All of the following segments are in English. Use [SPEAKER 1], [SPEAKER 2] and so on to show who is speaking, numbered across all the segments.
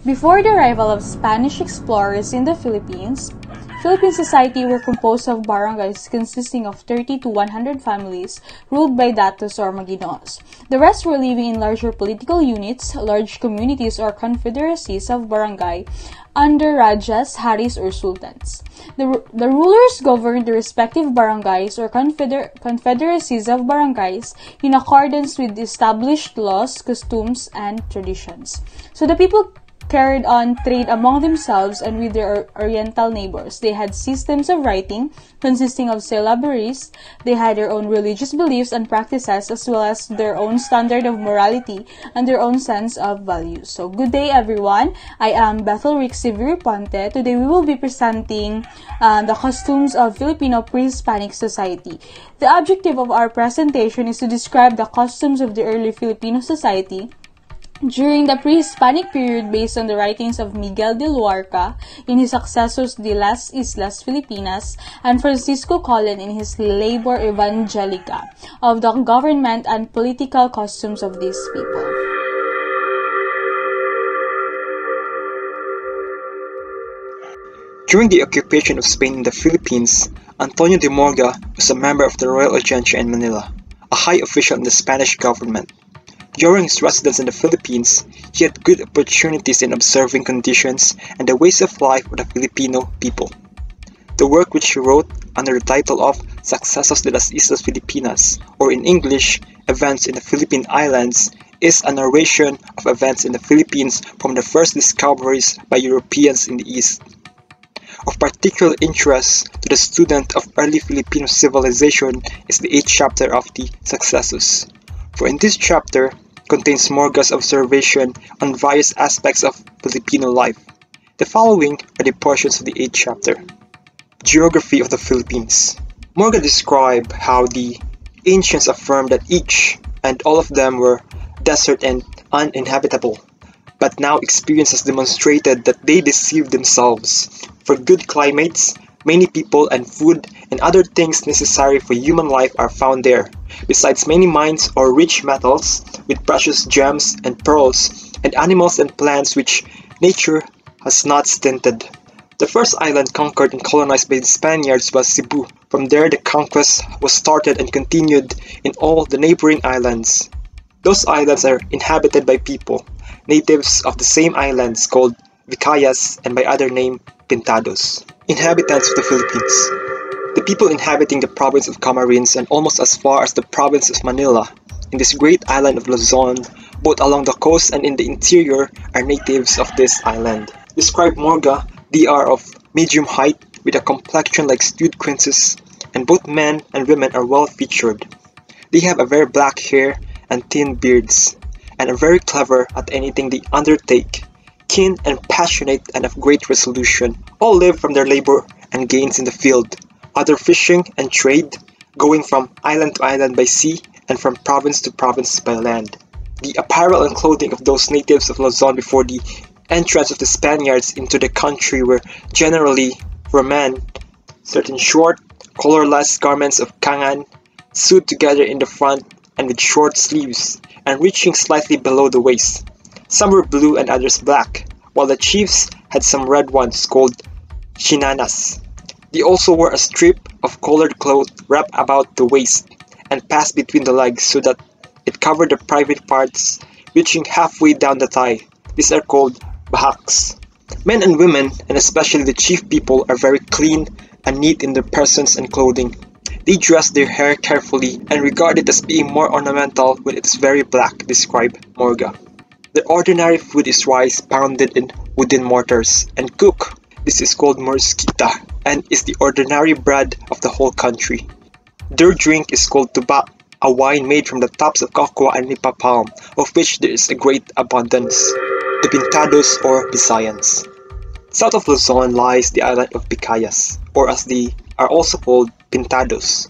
[SPEAKER 1] Before the arrival of Spanish explorers in the Philippines, Philippine society were composed of barangays consisting of 30 to 100 families ruled by datos or maginoos. The rest were living in larger political units, large communities or confederacies of barangay under rajas, haris, or sultans. The rulers governed the respective barangays or confederacies of barangays in accordance with established laws, customs, and traditions. So the people carried on trade among themselves and with their oriental neighbors. They had systems of writing consisting of syllabaries. They had their own religious beliefs and practices as well as their own standard of morality and their own sense of values. So good day everyone. I am Bethel Rick Severu Ponte. Today we will be presenting the costumes of Filipino pre-Hispanic society. The objective of our presentation is to describe the costumes of the early Filipino society during the pre-Hispanic period based on the writings of Miguel de Luarca in his Sucesos de las Islas Filipinas and Francisco Colin in his Labor Evangelica of the government and political costumes of these people.
[SPEAKER 2] During the occupation of Spain in the Philippines, Antonio de Morga was a member of the Royal Audiencia in Manila, a high official in the Spanish government. During his residence in the Philippines, he had good opportunities in observing conditions and the ways of life of the Filipino people. The work which he wrote under the title of Sucesos de las Islas Filipinas, or in English, Events in the Philippine Islands, is a narration of events in the Philippines from the first discoveries by Europeans in the East. Of particular interest to the student of early Filipino civilization is the 8th chapter of the Sucesos. For in this chapter contains Morga's observation on various aspects of Filipino life. The following are the portions of the 8th chapter. Geography of the Philippines. Morga described how the ancients affirmed that each and all of them were desert and uninhabitable, but now experience has demonstrated that they deceived themselves. For good climates, many people and food and other things necessary for human life are found there, besides many mines or rich metals with precious gems and pearls, and animals and plants which nature has not stinted. The first island conquered and colonized by the Spaniards was Cebu. From there the conquest was started and continued in all the neighboring islands. Those islands are inhabited by people, natives of the same islands called Vicayas and by other name Pintados. Inhabitants of the Philippines. The people inhabiting the province of Camarines and almost as far as the province of Manila, in this great island of Luzon, both along the coast and in the interior, are natives of this island. Described Morga, they are of medium height with a complexion like stewed quinces, and both men and women are well featured. They have a very black hair and thin beards, and are very clever at anything they undertake, keen and passionate and of great resolution. All live from their labor and gains in the field, other fishing and trade, going from island to island by sea and from province to province by land. The apparel and clothing of those natives of Luzon before the entrance of the Spaniards into the country were generally, for men, certain short, colorless garments of kangan, sewed together in the front and with short sleeves, and reaching slightly below the waist. Some were blue and others black, while the chiefs had some red ones called chinanas. They also wore a strip of colored cloth wrapped about the waist and passed between the legs so that it covered the private parts, reaching halfway down the thigh. These are called bahaks. Men and women, and especially the chief people, are very clean and neat in their persons and clothing. They dress their hair carefully and regard it as being more ornamental when it is very black, described Morga. The ordinary food is rice pounded in wooden mortars and cooked. This is called morskita and is the ordinary bread of the whole country. Their drink is called tuba, a wine made from the tops of cocoa and nipa palm, of which there is a great abundance. The Pintados or Visayans. South of Luzon lies the island of Vicayas, or as they are also called, Pintados.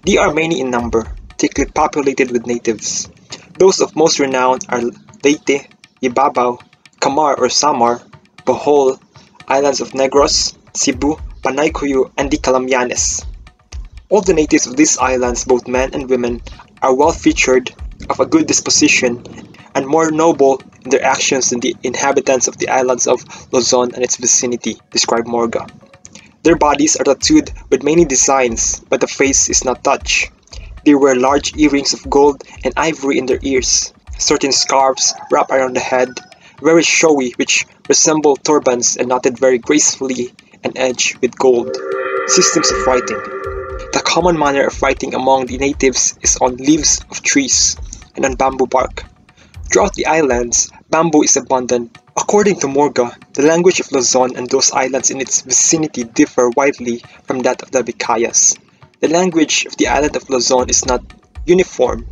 [SPEAKER 2] They are many in number, thickly populated with natives. Those of most renown are Leyte, Ibabaw, Camar or Samar, Bohol, islands of Negros, Cebu, Panay Cuyo, and the Calamianes. All the natives of these islands, both men and women, are well featured, of a good disposition, and more noble in their actions than the inhabitants of the islands of Luzon and its vicinity, described Morga. Their bodies are tattooed with many designs, but the face is not touched. They wear large earrings of gold and ivory in their ears. Certain scarves wrap around the head, very showy, which resemble turbans and knotted very gracefully and edged with gold. Systems of writing. The common manner of writing among the natives is on leaves of trees and on bamboo bark. Throughout the islands, bamboo is abundant. According to Morga, the language of Luzon and those islands in its vicinity differ widely from that of the Visayas. The language of the island of Luzon is not uniform,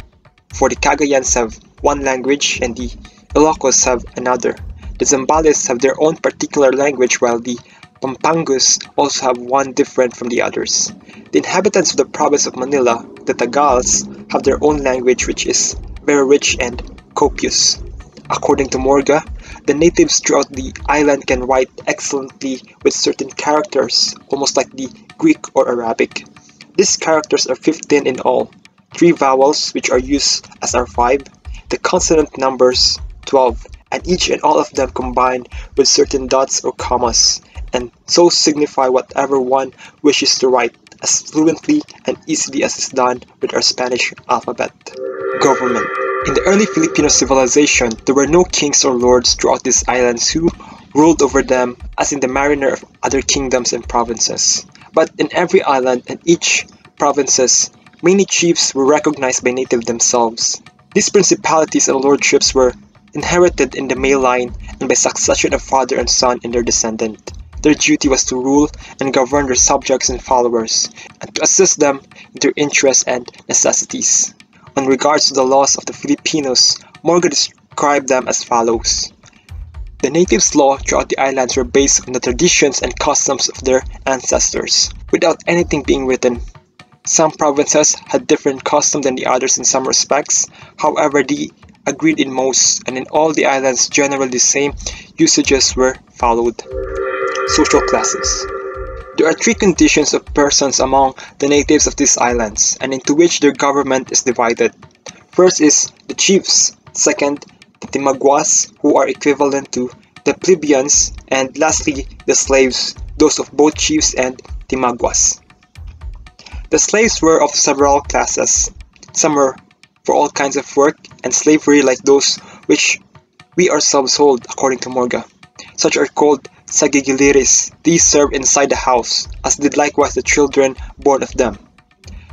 [SPEAKER 2] for the Cagayans have one language and the Ilocos have another. The Zambales have their own particular language while the Pampangus also have one different from the others. The inhabitants of the province of Manila, the Tagals, have their own language which is very rich and copious. According to Morga, the natives throughout the island can write excellently with certain characters, almost like the Greek or Arabic. These characters are 15 in all, 3 vowels which are used as are 5, the consonant numbers 12, and each and all of them combined with certain dots or commas, and so signify whatever one wishes to write as fluently and easily as is done with our Spanish alphabet. Government. In the early Filipino civilization, there were no kings or lords throughout these islands who ruled over them as in the mariner of other kingdoms and provinces. But in every island and each provinces, many chiefs were recognized by native themselves. These principalities and lordships were inherited in the male line and by succession of father and son in their descendant. Their duty was to rule and govern their subjects and followers, and to assist them in their interests and necessities. On regards to the laws of the Filipinos, Morga described them as follows. The natives' law throughout the islands were based on the traditions and customs of their ancestors, without anything being written. Some provinces had different customs than the others in some respects, however they agreed in most, and in all the islands generally the same usages were followed. Social classes. There are 3 conditions of persons among the natives of these islands, and into which their government is divided. First is the chiefs, second, the timagwas, who are equivalent to the plebeians, and lastly, the slaves, those of both chiefs and timagwas. The slaves were of several classes. Some were for all kinds of work and slavery like those which we ourselves hold, according to Morga. Such are called sagigiliris. These serve inside the house, as did likewise the children born of them.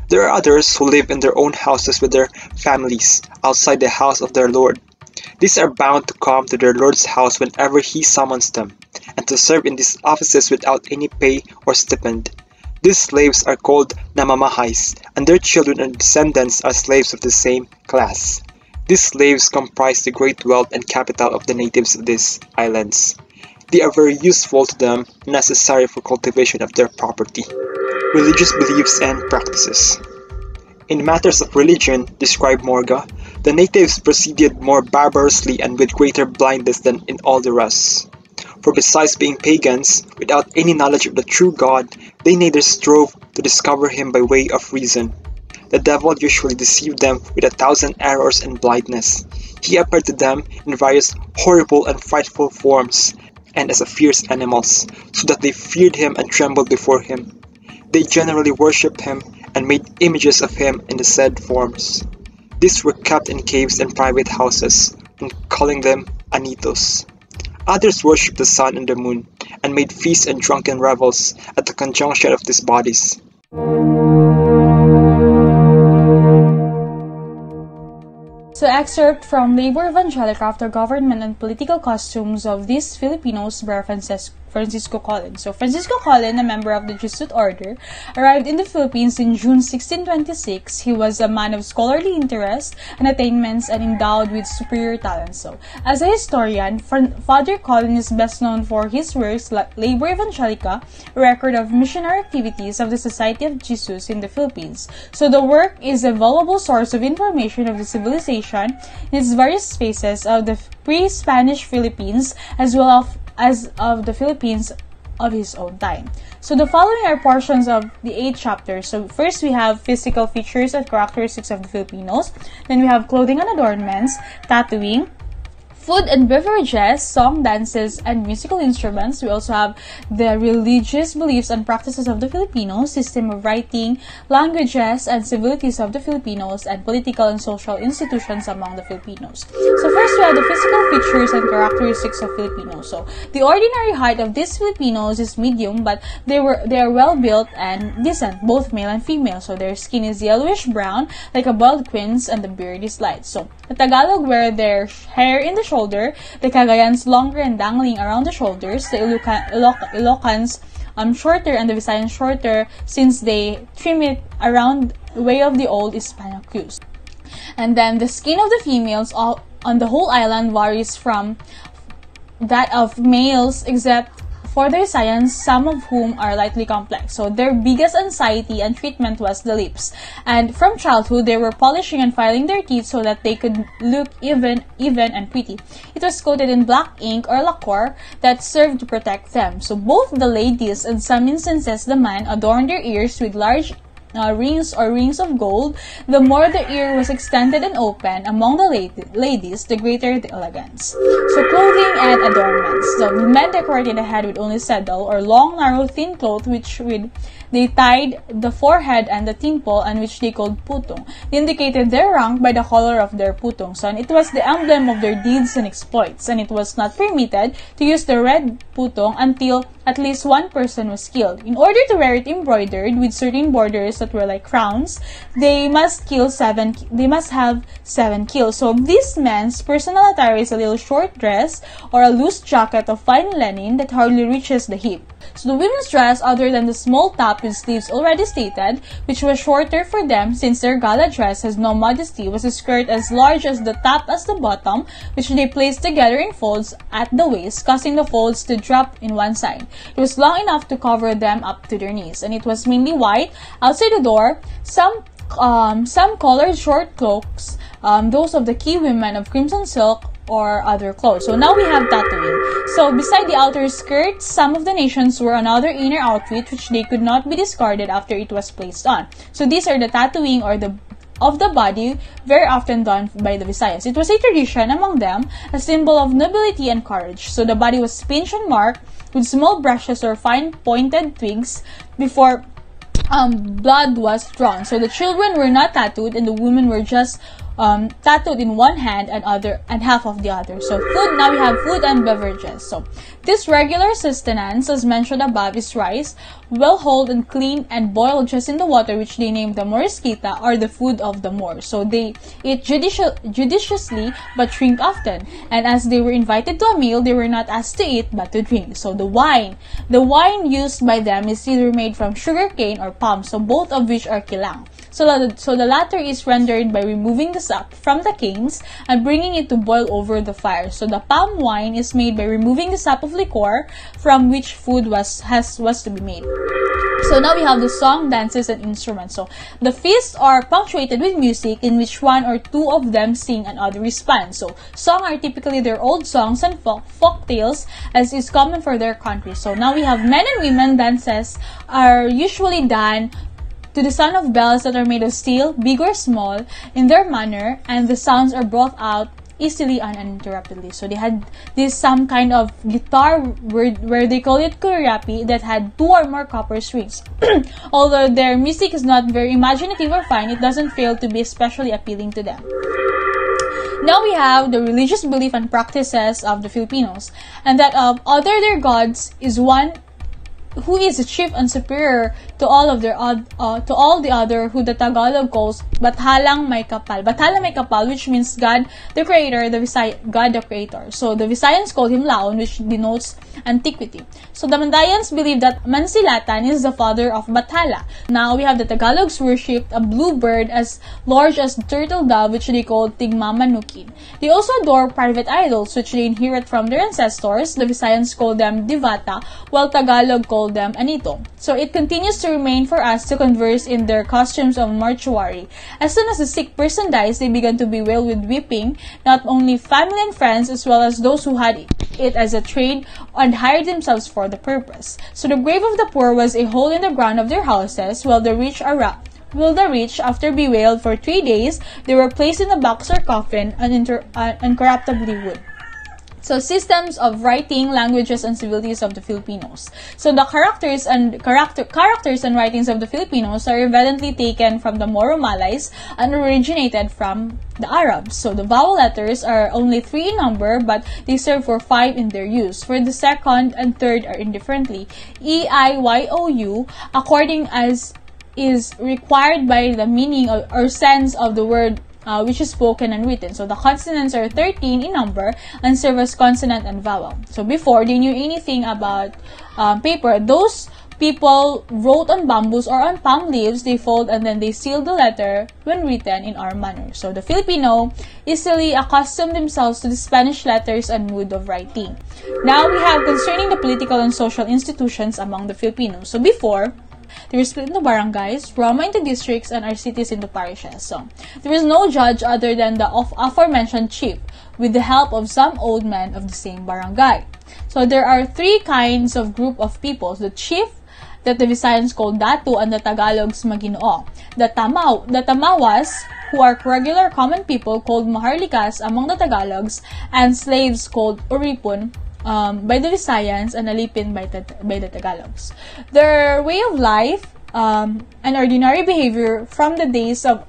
[SPEAKER 2] There are others who live in their own houses with their families, outside the house of their lord. These are bound to come to their lord's house whenever he summons them, and to serve in these offices without any pay or stipend. These slaves are called namamahais, and their children and descendants are slaves of the same class. These slaves comprise the great wealth and capital of the natives of these islands. They are very useful to them and necessary for cultivation of their property. Religious beliefs and practices. In matters of religion, described Morga, the natives proceeded more barbarously and with greater blindness than in all the rest. For besides being pagans, without any knowledge of the true God, they neither strove to discover him by way of reason. The devil usually deceived them with 1,000 errors and blindness. He appeared to them in various horrible and frightful forms, and as a fierce animals, so that they feared him and trembled before him. They generally worshipped him and made images of him in the said forms. These were kept in caves and private houses, and calling them anitos. Others worshipped the sun and the moon, and made feasts and drunken revels at the conjunction of these bodies.
[SPEAKER 1] So excerpt from Labor Evangelica of the Government and Political Customs of these Filipinos by Francisco Colin. So Francisco Colin, a member of the Jesuit order, arrived in the Philippines in June 1626. He was a man of scholarly interest and attainments and endowed with superior talents. So, as a historian, Father Colin is best known for his works like Labor Evangelica, a record of missionary activities of the Society of Jesus in the Philippines. So the work is a valuable source of information of the civilization in its various phases of the pre-Spanish Philippines as well as of the Philippines of his own time. So the following are portions of the 8 chapters. So first we have physical features and characteristics of the Filipinos. Then we have clothing and adornments, tattooing, food and beverages, song, dances, and musical instruments. We also have the religious beliefs and practices of the Filipinos, system of writing, languages, and civilities of the Filipinos, and political and social institutions among the Filipinos. So first, we have the physical features and characteristics of Filipinos. So the ordinary height of these Filipinos is medium, but they are well built and decent, both male and female. So their skin is yellowish brown, like a boiled quince, and the beard is light. So the Tagalog wear their hair in the shoulder, the Cagayans longer and dangling around the shoulders, the Ilocans shorter, and the Visayans shorter since they trim it around the way of the old Hispanic use. And then the skin of the females on the whole island varies from that of males, except for their Visayans, some of whom are lightly complex. So their biggest anxiety and treatment was the lips. And from childhood, they were polishing and filing their teeth so that they could look even and pretty. It was coated in black ink or lacquer that served to protect them. So both the ladies and some instances the man adorned their ears with large rings or rings of gold. The more the ear was extended and open among the ladies, the greater the elegance. So clothing and adornments. So the men decorated the head with only saddle or long, narrow, thin cloth they tied the forehead and the temple, and which they called putong. They indicated their rank by the color of their putong. So, and it was the emblem of their deeds and exploits, and it was not permitted to use the red putong until at least one person was killed. In order to wear it embroidered with certain borders that were like crowns, they must have 7 kills. So this man's personal attire is a little short dress or a loose jacket of fine linen that hardly reaches the hip. So the women's dress, other than the small top with sleeves already stated, which was shorter for them since their gala dress has no modesty, was a skirt as large as the top as the bottom, which they placed together in folds at the waist, causing the folds to drop in one side. It was long enough to cover them up to their knees, and it was mainly white. Outside the door, some colored short cloaks, those of the key women of crimson silk or other clothes. So now we have tattooing. So beside the outer skirt, some of the nations wore another inner outfit which they could not be discarded after it was placed on. So these are the tattooing or of the body, very often done by the Visayas. It was a tradition among them, a symbol of nobility and courage. So the body was pinched and marked with small brushes or fine pointed twigs before blood was drawn. So the children were not tattooed and the women were just tattooed in one hand and half of the other. So food, now we have food and beverages. So this regular sustenance, as mentioned above, is rice, well hulled and clean and boiled just in the water, which they named the morisquita, or the food of the Moors. So they eat judiciously but drink often, and as they were invited to a meal, they were not asked to eat but to drink. So the wine used by them is either made from sugar cane or palm, so both of which are kilang. So the latter is rendered by removing the sap from the canes and bringing it to boil over the fire. So the palm wine is made by removing the sap of liquor from which food was to be made. So now we have the song, dances, and instruments. So the feasts are punctuated with music in which one or two of them sing and other respond. So song are typically their old songs and folk tales, as is common for their country. So now we have men and women dances are usually done to the sound of bells that are made of steel, big or small, in their manner, and the sounds are brought out easily and uninterruptedly. So they had some kind of guitar where they call it kuryapi that had 2 or more copper strings. Although their music is not very imaginative or fine, it doesn't fail to be especially appealing to them. Now we have the religious belief and practices of the Filipinos, and that of other their gods is one who is the chief and superior to all the other, who the Tagalog calls Bathalang May Kapal. Bathala May Kapal, which means God the Creator, God the Creator. So the Visayans called him Laon, which denotes antiquity. So the Mandayans believe that Mansilatan is the father of Bathala. Now we have the Tagalogs worshipped a blue bird as large as the turtle dove, which they called Tigmamanukin. They also adore private idols, which they inherit from their ancestors. The Visayans call them Divata, while Tagalog called them Anito. So it continues to remain for us to converse in their costumes of mortuary. As soon as a sick person dies, they began to bewail with weeping, not only family and friends, as well as those who had it as a trade and hired themselves for the purpose. So the grave of the poor was a hole in the ground of their houses, while the rich, after bewailed for 3 days, they were placed in a box or coffin, uncorruptibly wood. So, systems of writing, languages, and civilities of the Filipinos. So, the characters and writings of the Filipinos are evidently taken from the Moro Malays and originated from the Arabs. So, the vowel letters are only 3 in number, but they serve for 5 in their use. For the second and third are indifferently E, I, Y, O, U, according as is required by the meaning or sense of the word which is spoken and written. So the consonants are 13 in number and serve as consonant and vowel. So before they knew anything about paper, those people wrote on bamboos or on palm leaves, they fold and then they seal the letter when written in our manner. So the Filipino easily accustomed themselves to the Spanish letters and mood of writing. Now we have concerning the political and social institutions among the Filipinos. So before, they were split into barangays, Roma into districts, and our cities into parishes. So, there is no judge other than the aforementioned chief, with the help of some old men of the same barangay. So, there are 3 kinds of group of peoples: the chief, that the Visayans called Datu, and the Tagalogs Maginoo. The Tamawas, who are regular common people, called Maharlikas among the Tagalogs, and slaves called Uripon by the Visayans, and Alipin by the Tagalogs. Their way of life and ordinary behavior from the days of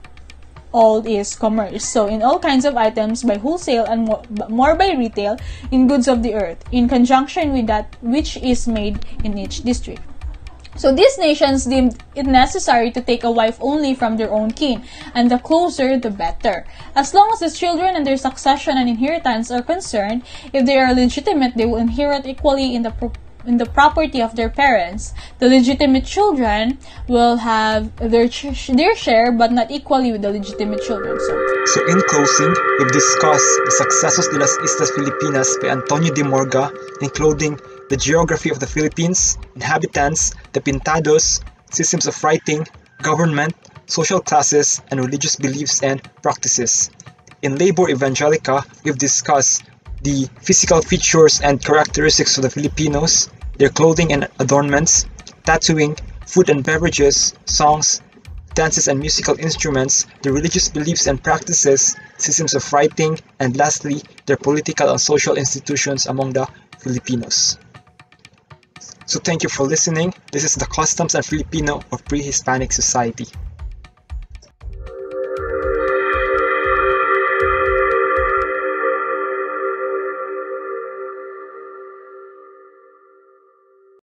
[SPEAKER 1] old is commerce. So, in all kinds of items by wholesale and more by retail in goods of the earth, in conjunction with that which is made in each district. So these nations deemed it necessary to take a wife only from their own kin, and the closer the better. As long as the children and their succession and inheritance are concerned, if they are legitimate, they will inherit equally in the property of their parents. The legitimate children will have their share, but not equally with the legitimate children.
[SPEAKER 2] So in closing, we've discussed the Sucesos de las Islas Filipinas by Antonio de Morga, including the geography of the Philippines, inhabitants, the pintados, systems of writing, government, social classes, and religious beliefs and practices. In Labor Evangelica, we've discussed the physical features and characteristics of the Filipinos, their clothing and adornments, tattooing, food and beverages, songs, dances and musical instruments, their religious beliefs and practices, systems of writing, and lastly, their political and social institutions among the Filipinos. So thank you for listening. This is the Customs and Filipino of Pre-Hispanic Society.